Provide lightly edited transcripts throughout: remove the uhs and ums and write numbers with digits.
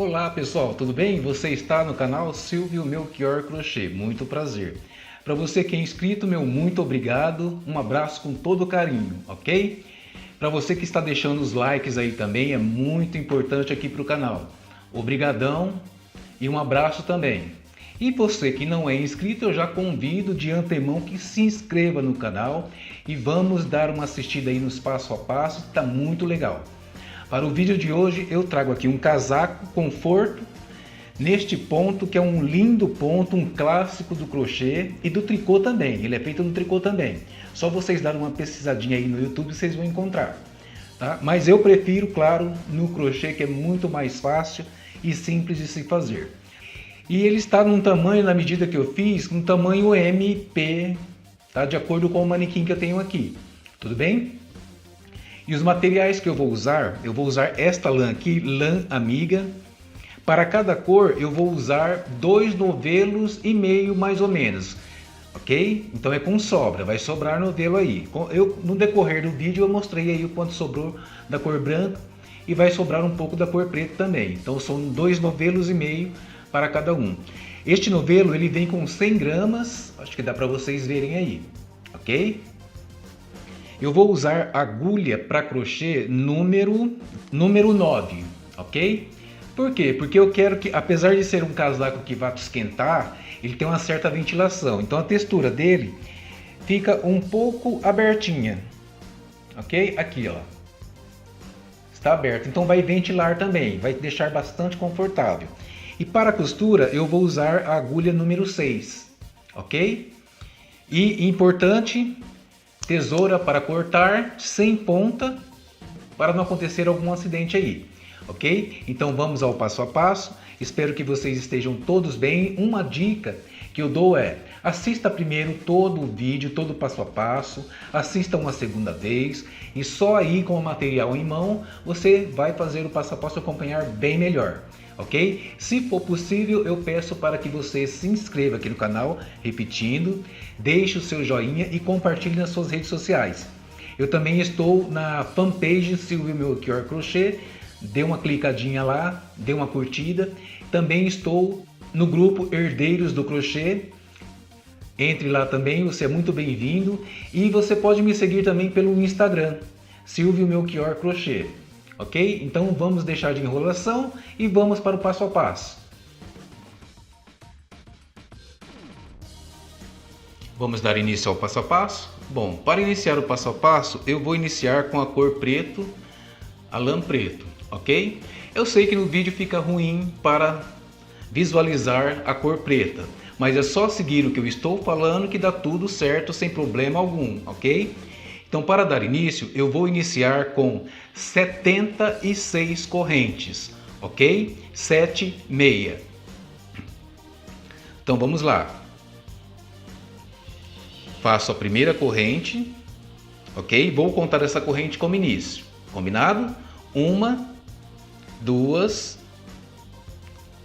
Olá pessoal, tudo bem? Você está no canal Silvio Melchior Crochê, muito prazer. Para você que é inscrito, meu muito obrigado, um abraço com todo carinho, ok? Para você que está deixando os likes aí também, é muito importante aqui para o canal. Obrigadão e um abraço também. E você que não é inscrito, eu já convido de antemão que se inscreva no canal e vamos dar uma assistida aí nos passo a passo, que está muito legal. Para o vídeo de hoje eu trago aqui um casaco conforto, neste ponto que é um lindo ponto, um clássico do crochê e do tricô também, ele é feito no tricô também. Só vocês darem uma pesquisadinha aí no YouTube vocês vão encontrar. Tá? Mas eu prefiro, claro, no crochê que é muito mais fácil e simples de se fazer. E ele está num tamanho, na medida que eu fiz, um tamanho MP, tá? De acordo com o manequim que eu tenho aqui, tudo bem? E os materiais que eu vou usar esta lã aqui, lã amiga. Para cada cor eu vou usar 2,5 novelos mais ou menos, ok? Então é com sobra, vai sobrar novelo aí. No decorrer do vídeo eu mostrei aí o quanto sobrou da cor branca e vai sobrar um pouco da cor preta também. Então são 2,5 novelos para cada um. Este novelo ele vem com 100 gramas, acho que dá para vocês verem aí, ok? Eu vou usar agulha para crochê número 9, ok? Por quê? Porque eu quero que, apesar de ser um casaco que vai esquentar, ele tem uma certa ventilação. Então a textura dele fica um pouco abertinha, ok? Aqui, ó. Está aberto, então vai ventilar também, vai deixar bastante confortável. E para a costura eu vou usar a agulha número 6, ok? E importante, tesoura para cortar, sem ponta, para não acontecer algum acidente aí, ok? Então vamos ao passo a passo, espero que vocês estejam todos bem. Uma dica que eu dou é, assista primeiro todo o vídeo, todo o passo a passo, assista uma segunda vez, e só aí com o material em mão, você vai fazer o passo a passo acompanhar bem melhor. Ok? Se for possível, eu peço para que você se inscreva aqui no canal, repetindo, deixe o seu joinha e compartilhe nas suas redes sociais. Eu também estou na fanpage Silvio Melchior Crochê, dê uma clicadinha lá, dê uma curtida. Também estou no grupo Herdeiros do Crochê, entre lá também, você é muito bem-vindo. E você pode me seguir também pelo Instagram, Silvio Melchior Crochê. Ok? Então vamos deixar de enrolação e vamos para o passo a passo. Vamos dar início ao passo a passo? Bom, para iniciar o passo a passo, eu vou iniciar com a cor preto, a lã preto, ok? Eu sei que no vídeo fica ruim para visualizar a cor preta, mas é só seguir o que eu estou falando que dá tudo certo sem problema algum, ok? Então, para dar início, eu vou iniciar com 76 correntes, ok? 7, meia. Então, vamos lá. Faço a primeira corrente, ok? Vou contar essa corrente como início, combinado? 1, 2,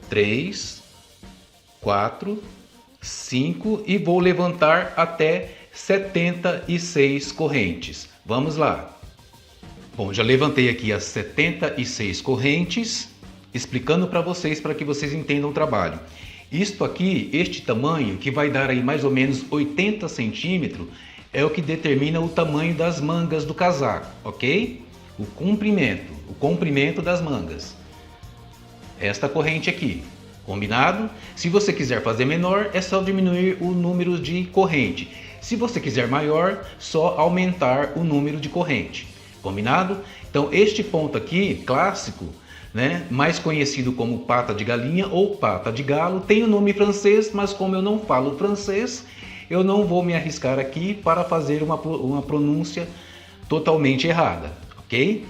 3, 4, 5 e vou levantar até 76 correntes. Vamos lá. Bom, já levantei aqui as 76 correntes, explicando para vocês, para que vocês entendam o trabalho. Isto aqui, este tamanho, que vai dar aí mais ou menos 80 centímetros, é o que determina o tamanho das mangas do casaco, ok? O comprimento das mangas. Esta corrente aqui. Combinado? Se você quiser fazer menor, é só diminuir o número de corrente. Se você quiser maior, só aumentar o número de corrente. Combinado? Então este ponto aqui, clássico, né, mais conhecido como pata de galinha ou pata de galo, tem o nome francês, mas como eu não falo francês, eu não vou me arriscar aqui para fazer uma pronúncia totalmente errada, ok?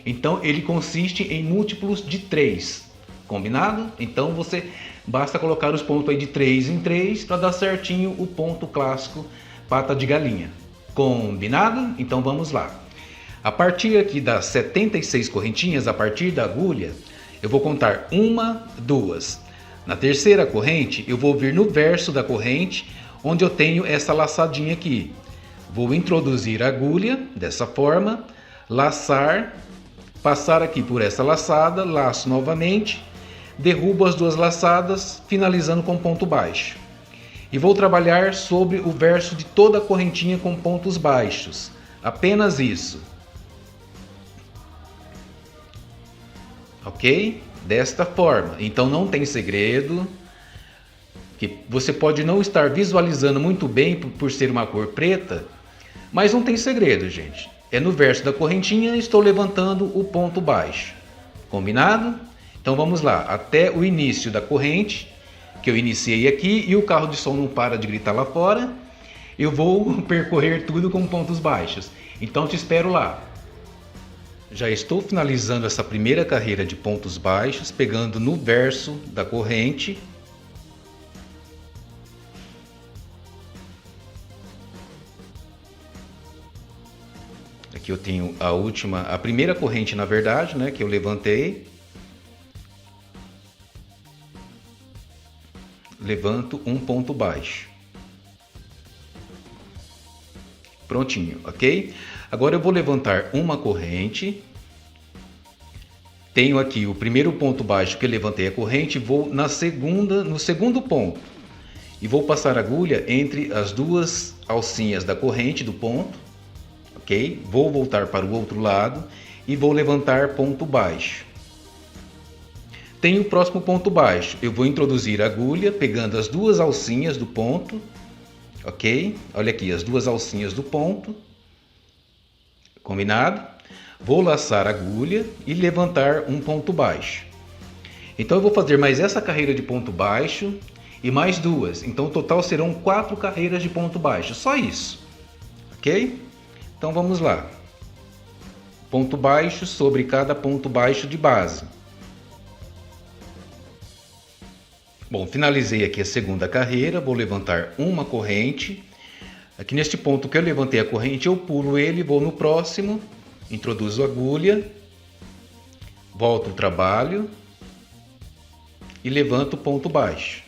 Então ele consiste em múltiplos de 3. Combinado? Então você basta colocar os pontos aí de 3 em 3 para dar certinho o ponto clássico pata de galinha. Combinado? Então vamos lá. A partir aqui das 76 correntinhas, a partir da agulha, eu vou contar 1, 2. Na terceira corrente, eu vou vir no verso da corrente, onde eu tenho essa laçadinha aqui. Vou introduzir a agulha dessa forma, laçar, passar aqui por essa laçada, laço novamente, derrubo as duas laçadas, finalizando com ponto baixo. E vou trabalhar sobre o verso de toda a correntinha com pontos baixos. Apenas isso. Ok? Desta forma. Então não tem segredo. Que você pode não estar visualizando muito bem por ser uma cor preta, mas não tem segredo, gente. É no verso da correntinha, estou levantando o ponto baixo. Combinado? Então vamos lá. Até o início da corrente, que eu iniciei aqui, e o carro de som não para de gritar lá fora, eu vou percorrer tudo com pontos baixos. Então te espero lá. Já estou finalizando essa primeira carreira de pontos baixos, pegando no verso da corrente. Aqui eu tenho a primeira corrente, na verdade, né, que eu levantei. Levanto um ponto baixo. Prontinho, ok? Agora eu vou levantar uma corrente. Tenho aqui o primeiro ponto baixo que eu levantei a corrente, vou no segundo ponto. E vou passar a agulha entre as duas alcinhas da corrente do ponto. Ok? Vou voltar para o outro lado e vou levantar ponto baixo. Tenho o próximo ponto baixo. Eu vou introduzir a agulha pegando as duas alcinhas do ponto. Ok? Olha aqui, as duas alcinhas do ponto. Combinado? Vou laçar a agulha e levantar um ponto baixo. Então eu vou fazer mais essa carreira de ponto baixo e mais duas. Então o total serão 4 carreiras de ponto baixo. Só isso. Ok? Então vamos lá. Ponto baixo sobre cada ponto baixo de base. Bom, finalizei aqui a segunda carreira, vou levantar uma corrente. Aqui neste ponto que eu levantei a corrente, eu pulo ele, vou no próximo, introduzo a agulha, volto o trabalho e levanto o ponto baixo.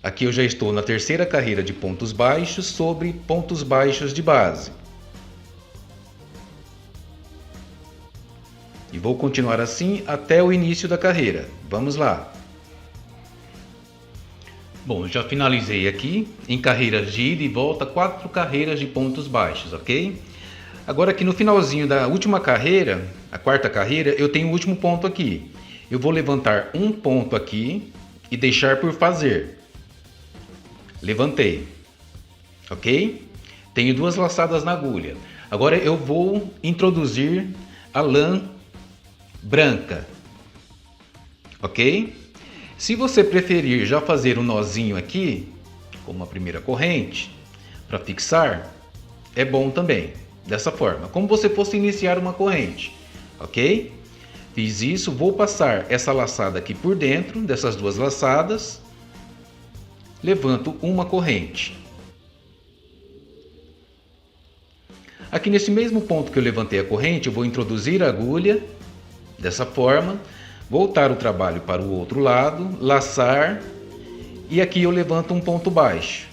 Aqui eu já estou na terceira carreira de pontos baixos sobre pontos baixos de base. E vou continuar assim até o início da carreira. Vamos lá. Bom, já finalizei aqui em carreiras de ida e volta 4 carreiras de pontos baixos, ok? Agora aqui no finalzinho da última carreira, a quarta carreira, eu tenho o último ponto aqui. Eu vou levantar um ponto aqui e deixar por fazer. Levantei, ok? Tenho 2 laçadas na agulha. Agora eu vou introduzir a lã branca, ok? Se você preferir já fazer um nozinho aqui, como a primeira corrente, para fixar, é bom também, dessa forma, como você fosse iniciar uma corrente, ok? Fiz isso, vou passar essa laçada aqui por dentro dessas 2 laçadas. Levanto uma corrente. Aqui nesse mesmo ponto que eu levantei a corrente, eu vou introduzir a agulha, dessa forma, voltar o trabalho para o outro lado, laçar, e aqui eu levanto um ponto baixo.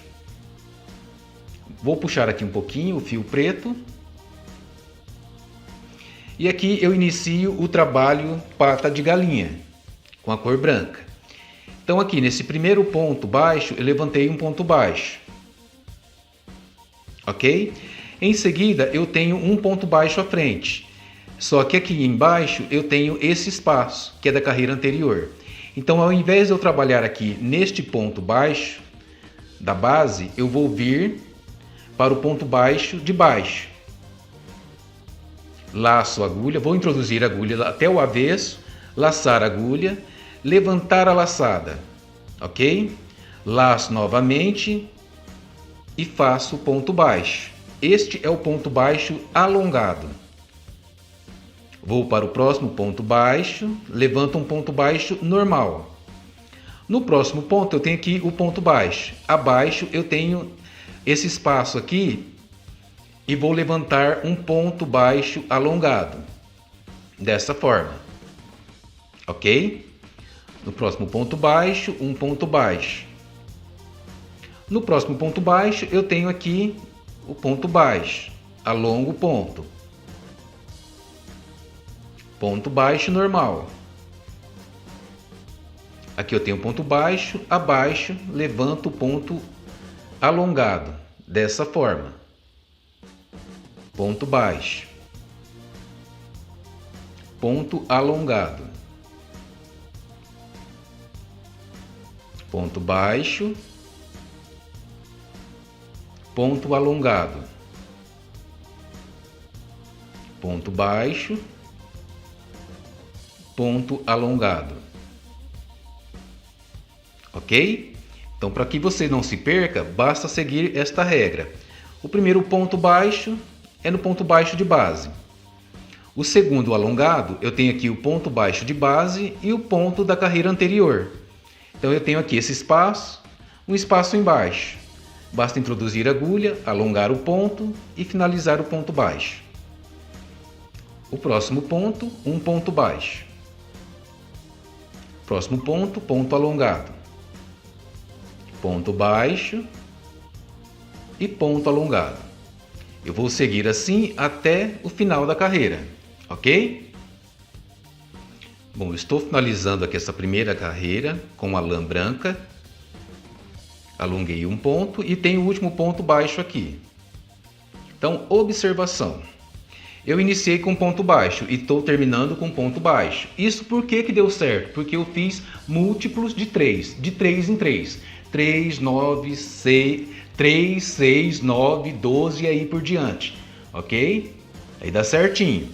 Vou puxar aqui um pouquinho o fio preto, e aqui eu inicio o trabalho pata de galinha, com a cor branca. Então aqui nesse primeiro ponto baixo, eu levantei um ponto baixo. Ok? Em seguida, eu tenho um ponto baixo à frente. Só que aqui embaixo, eu tenho esse espaço, que é da carreira anterior. Então, ao invés de eu trabalhar aqui neste ponto baixo da base, eu vou vir para o ponto baixo de baixo. Laço a agulha, vou introduzir a agulha até o avesso, laçar a agulha, levantar a laçada, ok? Laço novamente e faço o ponto baixo. Este é o ponto baixo alongado. Vou para o próximo ponto baixo, levanto um ponto baixo normal. No próximo ponto eu tenho aqui o ponto baixo. Abaixo eu tenho esse espaço aqui e vou levantar um ponto baixo alongado. Dessa forma, ok? No próximo ponto baixo, um ponto baixo. No próximo ponto baixo, eu tenho aqui o ponto baixo, alongo o ponto. Ponto baixo normal. Aqui eu tenho ponto baixo, abaixo, levanto o ponto alongado, dessa forma. Ponto baixo, ponto alongado, ponto baixo, ponto alongado, ponto baixo, ponto alongado. Ok? Então, para que você não se perca, basta seguir esta regra. O primeiro ponto baixo é no ponto baixo de base. O segundo alongado, eu tenho aqui o ponto baixo de base e o ponto da carreira anterior. Então eu tenho aqui esse espaço, um espaço embaixo. Basta introduzir a agulha, alongar o ponto e finalizar o ponto baixo. O próximo ponto, um ponto baixo. Próximo ponto, ponto alongado. Ponto baixo e ponto alongado. Eu vou seguir assim até o final da carreira, ok? Bom, estou finalizando aqui essa primeira carreira com a lã branca. Alonguei um ponto e tenho o último ponto baixo aqui. Então, observação. Eu iniciei com ponto baixo e estou terminando com ponto baixo. Isso por que deu certo? Porque eu fiz múltiplos de 3 em 3. 3, 9, 6, 3, 6, 9, 12 e aí por diante. Ok? Aí dá certinho.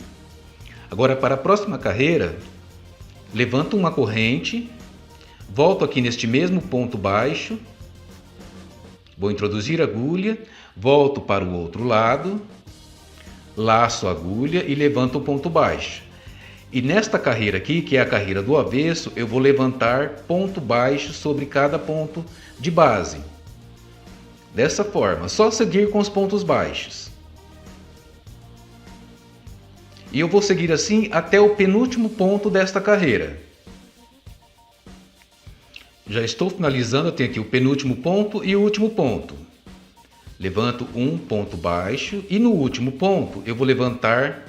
Agora, para a próxima carreira, levanto uma corrente, volto aqui neste mesmo ponto baixo, vou introduzir a agulha, volto para o outro lado, laço a agulha e levanto o ponto baixo. E nesta carreira aqui, que é a carreira do avesso, eu vou levantar ponto baixo sobre cada ponto de base. Dessa forma, só seguir com os pontos baixos. E eu vou seguir assim até o penúltimo ponto desta carreira. Já estou finalizando, eu tenho aqui o penúltimo ponto e o último ponto. Levanto um ponto baixo e no último ponto eu vou levantar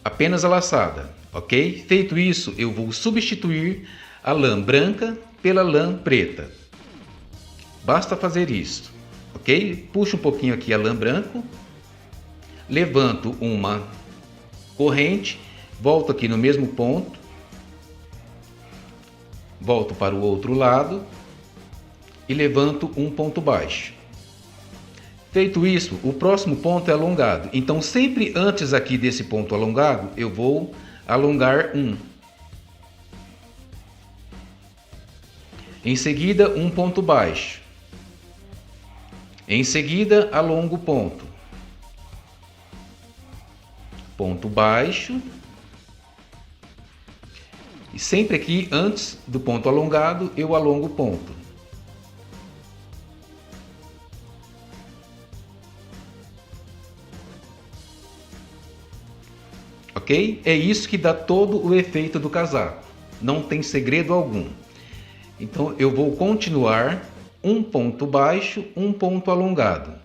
apenas a laçada, ok? Feito isso, eu vou substituir a lã branca pela lã preta. Basta fazer isso, ok? Puxo um pouquinho aqui a lã branca, levanto uma corrente, volto aqui no mesmo ponto, volto para o outro lado e levanto um ponto baixo. Feito isso, o próximo ponto é alongado. Então, sempre antes aqui desse ponto alongado, eu vou alongar um. Em seguida, um ponto baixo. Em seguida, alongo o ponto. Ponto baixo. E sempre aqui, antes do ponto alongado, eu alongo o ponto. Ok? É isso que dá todo o efeito do casaco. Não tem segredo algum. Então eu vou continuar um ponto baixo, um ponto alongado.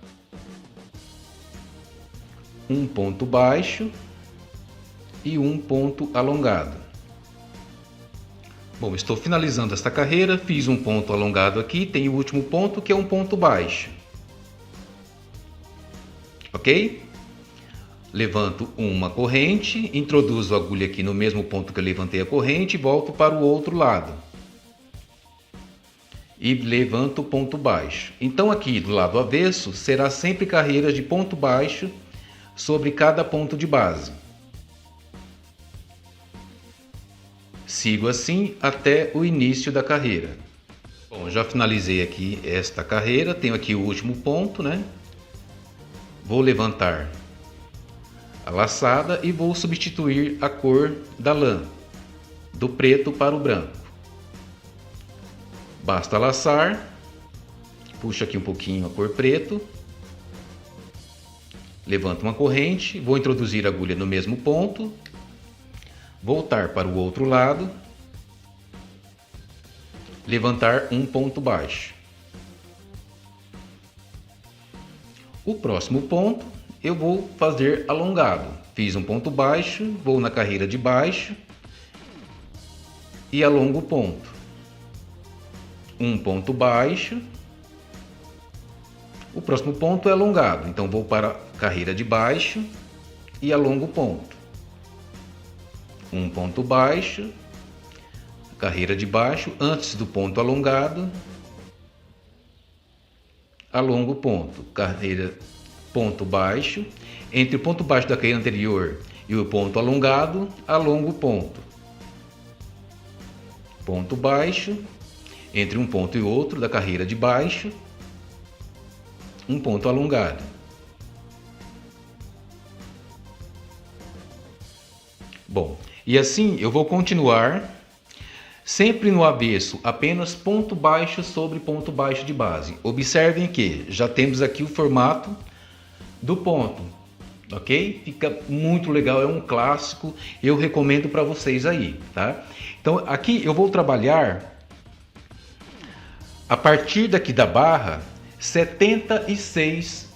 Um ponto baixo e um ponto alongado. Bom, estou finalizando esta carreira, fiz um ponto alongado aqui, tem o último ponto que é um ponto baixo. Ok? Levanto uma corrente, introduzo a agulha aqui no mesmo ponto que eu levantei a corrente e volto para o outro lado. E levanto o ponto baixo. Então aqui do lado avesso será sempre carreiras de ponto baixo sobre cada ponto de base. Sigo assim até o início da carreira. Bom, já finalizei aqui esta carreira, tenho aqui o último ponto, né? Vou levantar a laçada e vou substituir a cor da lã, do preto para o branco. Basta laçar, puxo aqui um pouquinho a cor preto, levanto uma corrente, vou introduzir a agulha no mesmo ponto, voltar para o outro lado, levantar um ponto baixo. O próximo ponto eu vou fazer alongado. Fiz um ponto baixo, vou na carreira de baixo, e alongo o ponto. Um ponto baixo. O próximo ponto é alongado, então vou para a carreira de baixo e alongo o ponto. Um ponto baixo, carreira de baixo, antes do ponto alongado, alongo o ponto, carreira, ponto baixo, entre o ponto baixo da carreira anterior e o ponto alongado, alongo o ponto. Ponto baixo, entre um ponto e outro da carreira de baixo, um ponto alongado. Bom, e assim eu vou continuar, sempre no avesso, apenas ponto baixo sobre ponto baixo de base. Observem que já temos aqui o formato do ponto, ok? Fica muito legal, é um clássico, eu recomendo para vocês aí, tá? Então aqui eu vou trabalhar a partir daqui da barra 76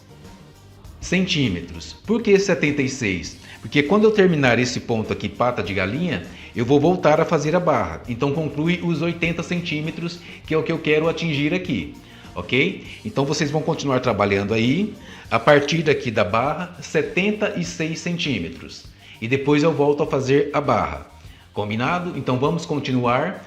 centímetros. Por que 76? Porque quando eu terminar esse ponto aqui, pata de galinha, eu vou voltar a fazer a barra. Então conclui os 80 centímetros, que é o que eu quero atingir aqui, ok? Então vocês vão continuar trabalhando aí, a partir daqui da barra, 76 centímetros. E depois eu volto a fazer a barra. Combinado? Então vamos continuar.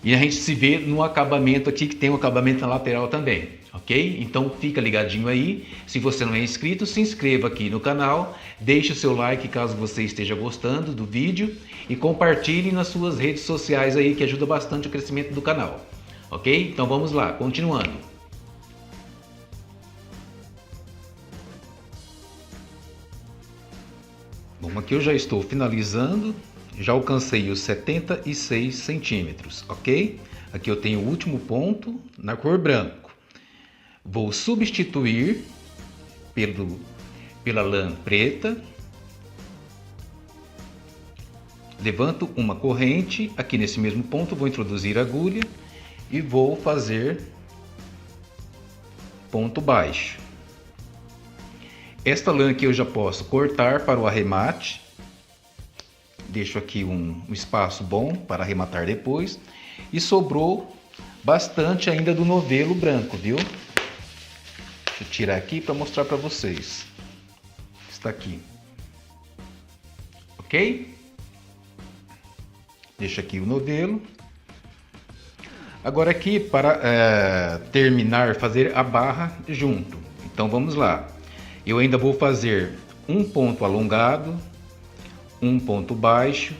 E a gente se vê no acabamento aqui, que tem um acabamento na lateral também, ok? Então fica ligadinho aí. Se você não é inscrito, se inscreva aqui no canal. Deixe o seu like caso você esteja gostando do vídeo. E compartilhe nas suas redes sociais aí, que ajuda bastante o crescimento do canal. Ok? Então vamos lá, continuando. Bom, aqui eu já estou finalizando. Já alcancei os 76 centímetros, ok? Aqui eu tenho o último ponto na cor branco. Vou substituir pela lã preta. Levanto uma corrente, aqui nesse mesmo ponto vou introduzir a agulha e vou fazer ponto baixo. Esta lã aqui eu já posso cortar para o arremate. Deixo aqui um espaço bom para arrematar depois. E sobrou bastante ainda do novelo branco, viu? Deixa eu tirar aqui para mostrar para vocês. Está aqui. Ok? Deixo aqui o novelo. Agora aqui para terminar, fazer a barra junto. Então vamos lá. Eu ainda vou fazer um ponto alongado, um ponto baixo,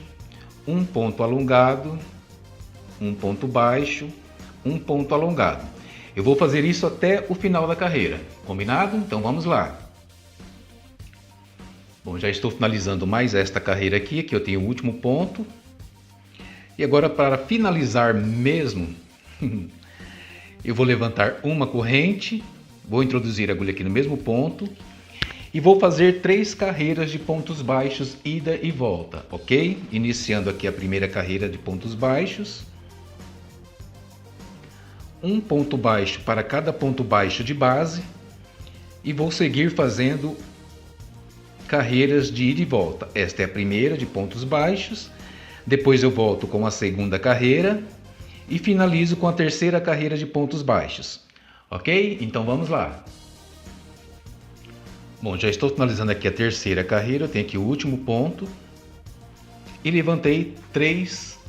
um ponto alongado, um ponto baixo, um ponto alongado. Eu vou fazer isso até o final da carreira, combinado? Então vamos lá. Bom, já estou finalizando mais esta carreira aqui, que eu tenho o último ponto. E agora para finalizar mesmo, eu vou levantar uma corrente, vou introduzir a agulha aqui no mesmo ponto. E vou fazer 3 carreiras de pontos baixos, ida e volta, ok? Iniciando aqui a primeira carreira de pontos baixos. Um ponto baixo para cada ponto baixo de base. E vou seguir fazendo carreiras de ida e volta. Esta é a primeira de pontos baixos. Depois eu volto com a segunda carreira. E finalizo com a terceira carreira de pontos baixos. Ok? Então vamos lá. Bom, já estou finalizando aqui a terceira carreira, eu tenho aqui o último ponto e levantei 3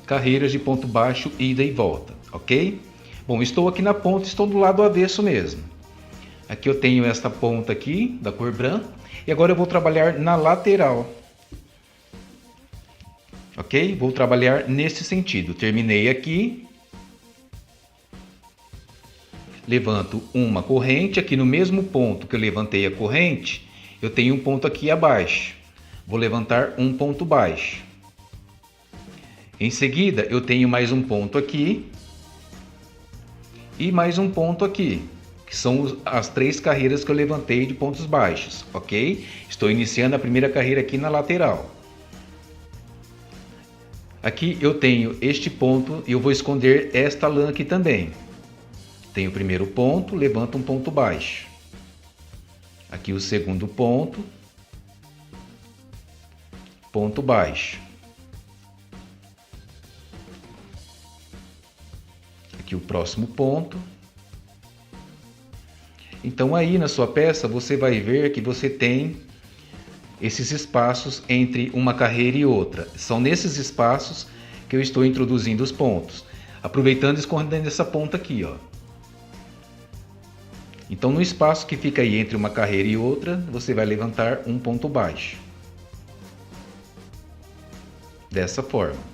carreiras de ponto baixo, ida e volta, ok? Bom, estou aqui na ponta, estou do lado avesso mesmo. Aqui eu tenho esta ponta aqui, da cor branca, e agora eu vou trabalhar na lateral. Ok? Vou trabalhar nesse sentido. Terminei aqui. Levanto uma corrente, aqui no mesmo ponto que eu levantei a corrente, eu tenho um ponto aqui abaixo. Vou levantar um ponto baixo. Em seguida, eu tenho mais um ponto aqui e mais um ponto aqui, que são as 3 carreiras que eu levantei de pontos baixos, ok? Estou iniciando a primeira carreira aqui na lateral. Aqui eu tenho este ponto e eu vou esconder esta lã aqui também. Tenho o primeiro ponto, levanto um ponto baixo. Aqui o segundo ponto, ponto baixo. aqui o próximo ponto. Então aí na sua peça você vai ver que você tem esses espaços entre uma carreira e outra. São nesses espaços que eu estou introduzindo os pontos, aproveitando e escondendo essa ponta aqui, ó. Então no espaço que fica aí entre uma carreira e outra, você vai levantar um ponto baixo. Dessa forma.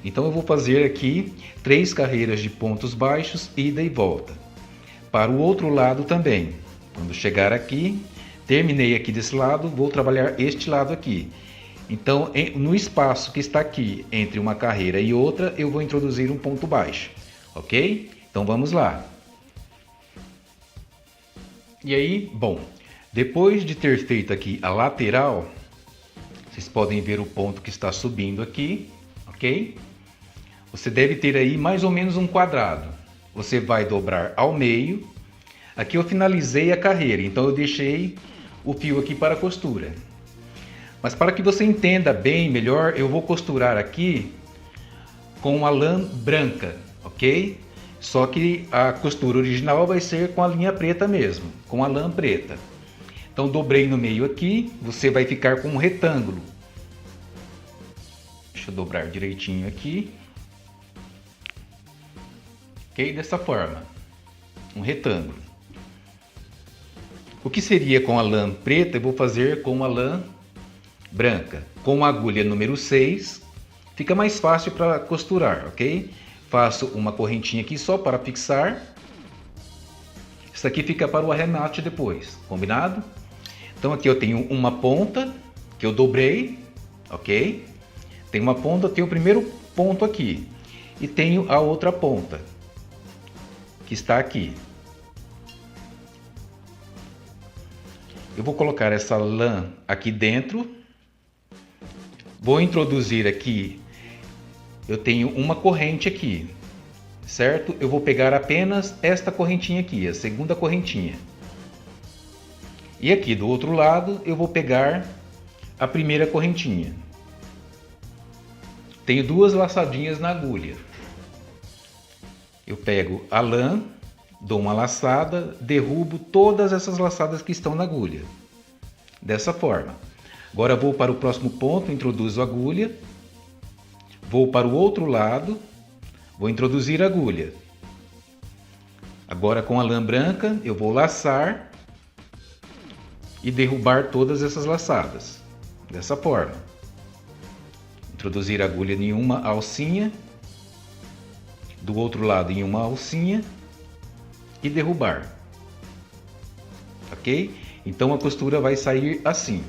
Então eu vou fazer aqui 3 carreiras de pontos baixos, ida e volta. Para o outro lado também. Quando chegar aqui, terminei aqui desse lado, vou trabalhar este lado aqui. Então, no espaço que está aqui entre uma carreira e outra, eu vou introduzir um ponto baixo, ok? Então vamos lá. E aí, bom, depois de ter feito aqui a lateral, vocês podem ver o ponto que está subindo aqui, ok? Você deve ter aí mais ou menos um quadrado. Você vai dobrar ao meio. Aqui eu finalizei a carreira, então eu deixei o fio aqui para costura. Mas para que você entenda bem melhor, eu vou costurar aqui com a lã branca, ok? Só que a costura original vai ser com a linha preta mesmo, com a lã preta. Então dobrei no meio aqui, você vai ficar com um retângulo. Deixa eu dobrar direitinho aqui. Ok? Dessa forma, um retângulo. O que seria com a lã preta, eu vou fazer com a lã branca. Com a agulha número 6, fica mais fácil para costurar, ok? Faço uma correntinha aqui só para fixar. Isso aqui fica para o arremate depois, combinado? Então aqui eu tenho uma ponta que eu dobrei, ok? Tem uma ponta, tenho o primeiro ponto aqui. E tenho a outra ponta, que está aqui. Eu vou colocar essa lã aqui dentro. Vou introduzir aqui, eu tenho uma corrente aqui, certo? Eu vou pegar apenas esta correntinha aqui, a segunda correntinha. E aqui do outro lado eu vou pegar a primeira correntinha. Tenho 2 laçadinhas na agulha. Eu pego a lã, dou uma laçada, derrubo todas essas laçadas que estão na agulha. Dessa forma. Agora vou para o próximo ponto, introduzo a agulha. Vou para o outro lado, vou introduzir a agulha. Agora com a lã branca eu vou laçar e derrubar todas essas laçadas. Dessa forma. Introduzir a agulha em uma alcinha. Do outro lado em uma alcinha. E derrubar. Ok? Então a costura vai sair assim.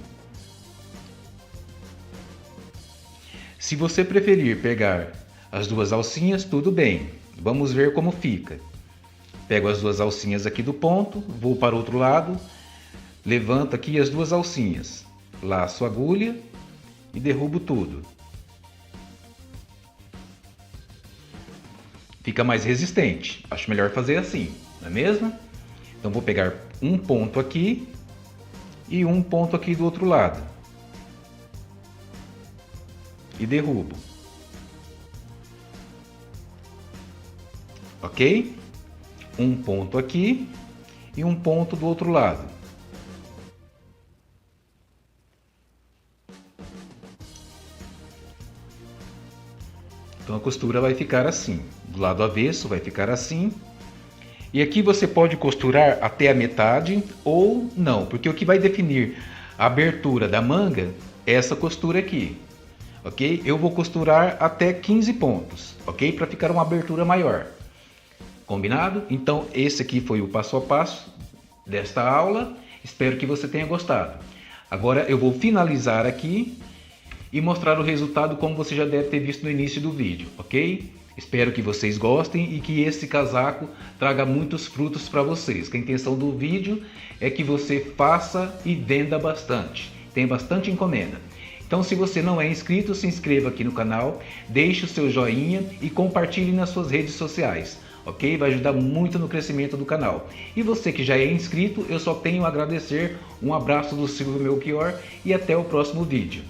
Se você preferir pegar as 2 alcinhas, tudo bem. Vamos ver como fica. Pego as 2 alcinhas aqui do ponto, vou para o outro lado, levanto aqui as 2 alcinhas, laço a agulha e derrubo tudo. Fica mais resistente. Acho melhor fazer assim, não é mesmo? Então vou pegar um ponto aqui e um ponto aqui do outro lado. E derrubo. Ok? Um ponto aqui e um ponto do outro lado. Então a costura vai ficar assim. Do lado avesso vai ficar assim. E aqui você pode costurar até a metade ou não, porque o que vai definir a abertura da manga é essa costura aqui. Ok? Eu vou costurar até 15 pontos, ok? Para ficar uma abertura maior. Combinado? Então esse aqui foi o passo a passo desta aula. Espero que você tenha gostado. Agora eu vou finalizar aqui e mostrar o resultado como você já deve ter visto no início do vídeo, ok? Espero que vocês gostem e que esse casaco traga muitos frutos para vocês. Que a intenção do vídeo é que você faça e venda bastante. Tenha bastante encomenda. Então, se você não é inscrito, se inscreva aqui no canal, deixe o seu joinha e compartilhe nas suas redes sociais, ok? Vai ajudar muito no crescimento do canal. E você que já é inscrito, eu só tenho a agradecer. Um abraço do Silvio Melchior e até o próximo vídeo.